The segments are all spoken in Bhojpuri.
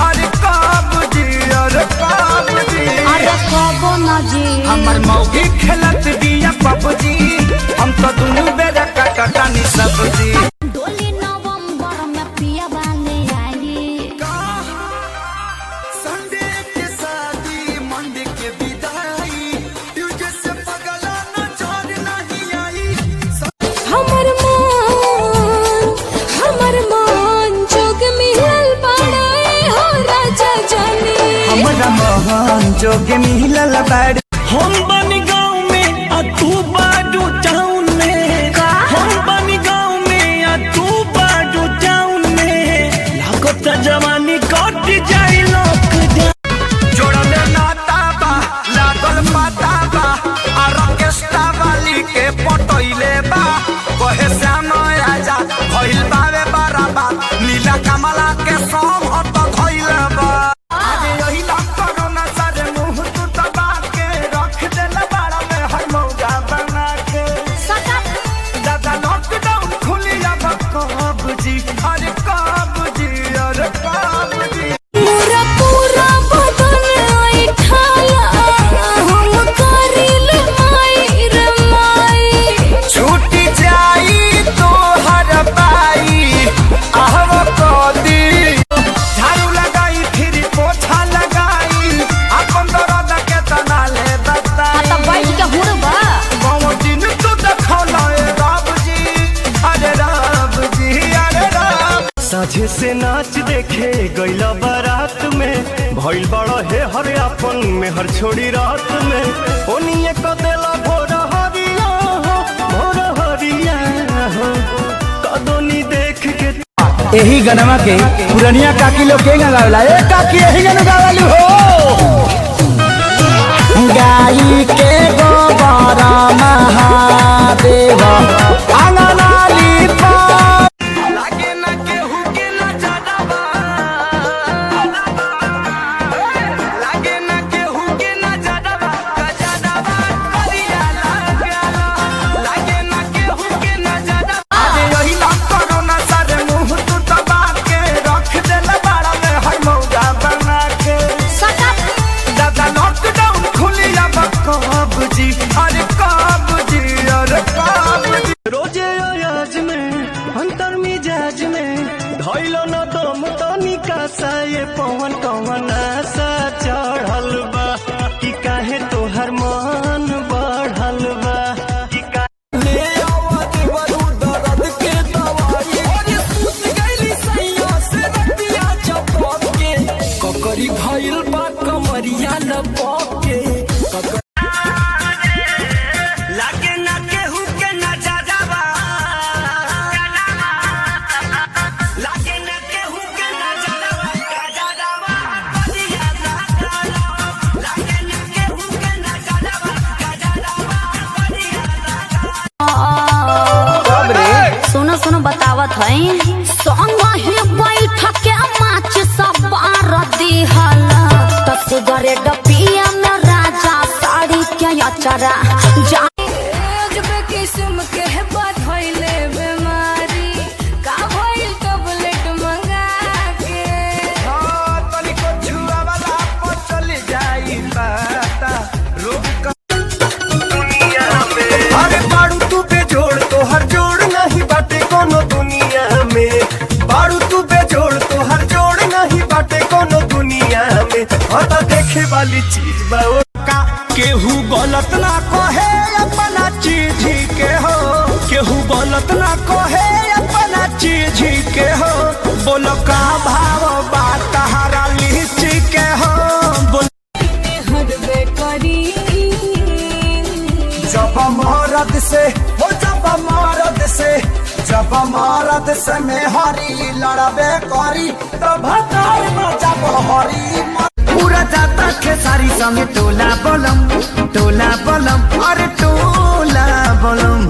अरे कब जी अरे कब जी अरे कब ना जी हमर मौगी खेलत दिया पबजी हम तो दुनू बेरा कटनी सब्जी डोली नवंबर में पिया वाले आई संडे के शादी मंडे के विदाई ट्यूसडे से पगला न छोड़ नहीं आई हमर मान जोग मिलल बाड़े हो राजा जानी हमरा मोहन जोग मिलल बाड़ हम बनी गाँव में आ तू बाडू टाउन में हम बनी गाँव में आ तू बाडू टाउन में लागत जवानी कट जाई लॉकडाउन जोड़ल नाता बा लागल पाता बा ऑर्केस्ट्रा वाली के पटोइले बा कहे श्याम राजा भइल बावे बराबा नीला कमला के सॉन्ग हट धइले बा अरे यही लग कोरोना सारे मुंह तू दबा के रख देल बाड़ा में हर मौका बना के दादा लॉकडाउन खुली अब कब जी अरे कब जी अरे कब जी पूरा बदन आई ठाला हम करिल माई रे माई छूट जाई तो हर पाई आहव कदी झाड़ू लगाई फिर पोछा लगाई अपन दर्द के तना ले बता तब बैठ के हुड़बा गाँव दिन तो देखौला रब जी अरे रब जी अरे रब साझे से नाच देखे गईला बारात में भइल बड़ा हे हर अपन में हर छोड़ी रात में ओनिए क देला भोर हरिया हो कदोनी देख के यही गनमा के पुरनिया काकी लोग के गावेला ए काकी यही गन गावेलु हो गाई के गोबर महादेव अंगनाली पर लागे ना केहू के ना जादवा लागे ना केहू के ना जादवा गजदवा करिया लागे ना केहू के ना जादवा अरे यही ना कोरोना सारे मुंह तू दबा के रख देल बाड़ा में हर मौका बना के दादा लॉकडाउन खुली अब कब जी अरे कब जी अरे कब जी रोजे अयाज में अंतर मिजाज में धइलो न दम तनिका सा ये पवन कवन आशा चढ़ल बा कि काहे तोहर मन बढ़ल बा कि ले आवाज बरू दर्द के दवाई अरे सूत गइली सैया से रतिया चपक के ककरी भइल बा कमरिया लपक के लागे ना केहू के ना जादवा लागे ना केहू के ना जादवा बलिया लागे ना केहू के ना जादवा बलिया सुनो सुनो बतावत है संग ही बैठ के माच सब बार दिहल त सिगरेट पिया में राजा साड़ी के अचरा जा किस्म के बधइले बीमारी का भइल टैबलेट मंगा के तनिको छुआ वाला पर चली जाई पता रोग का दुनिया में अरे बाड़ू तू बेजोड़ तो हर जोड़ नहीं बाटे कोनो दुनिया में बाड़ू तू बेजोड़ तो हर जोड़ नहीं बाटे कोनो दुनिया में और देखे वाली चीज बा का केहू गलत ना कहे अपना चीज ही के हो केहू गलत ना कहे अपना चीज ही के हो बोलो का भाव बात तहारा लीची के हो हटबे करी जब मरद से हो जब मरद से में हरी लड़बे करी तब हटाई जब हरी पूरा जाता खेसारी संगे टोला बलम अरे टोला बलम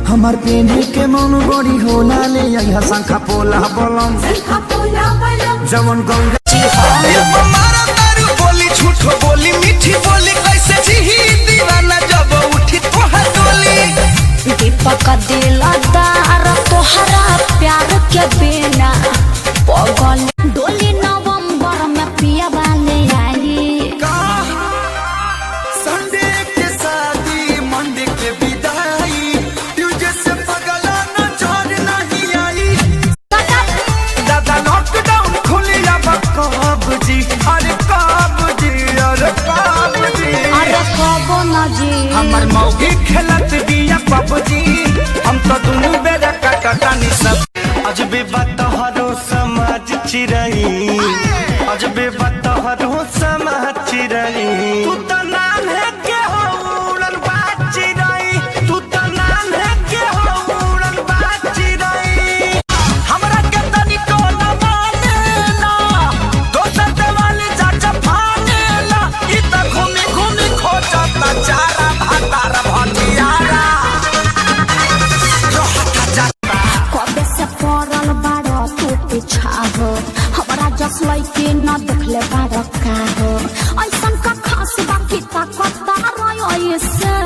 हमार पेने के मन बड़ी होला ले यहाँ शंखा पोला बलम जवन गंगा मारा तारू बोली झूठो बोली मीठी बोली कैसे जी दीवाना जब उठी तोहर डोली दीपक दिलदार तोहरा प्यार के बिना पगल डोली नवंबर पड़ल बाड़ तू पीछा हो हमारा जस लइके न देखले बाड़ का हो ऐसन का खास बाकी ताकत रही से